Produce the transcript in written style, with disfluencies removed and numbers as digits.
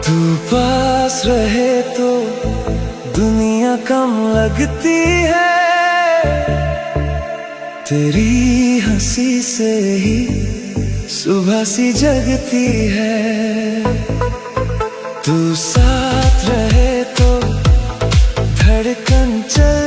तू पास रहे तो दुनिया कम लगती है, तेरी हंसी से ही सुबह सी जगती है। तू साथ रहे तो धड़कन चल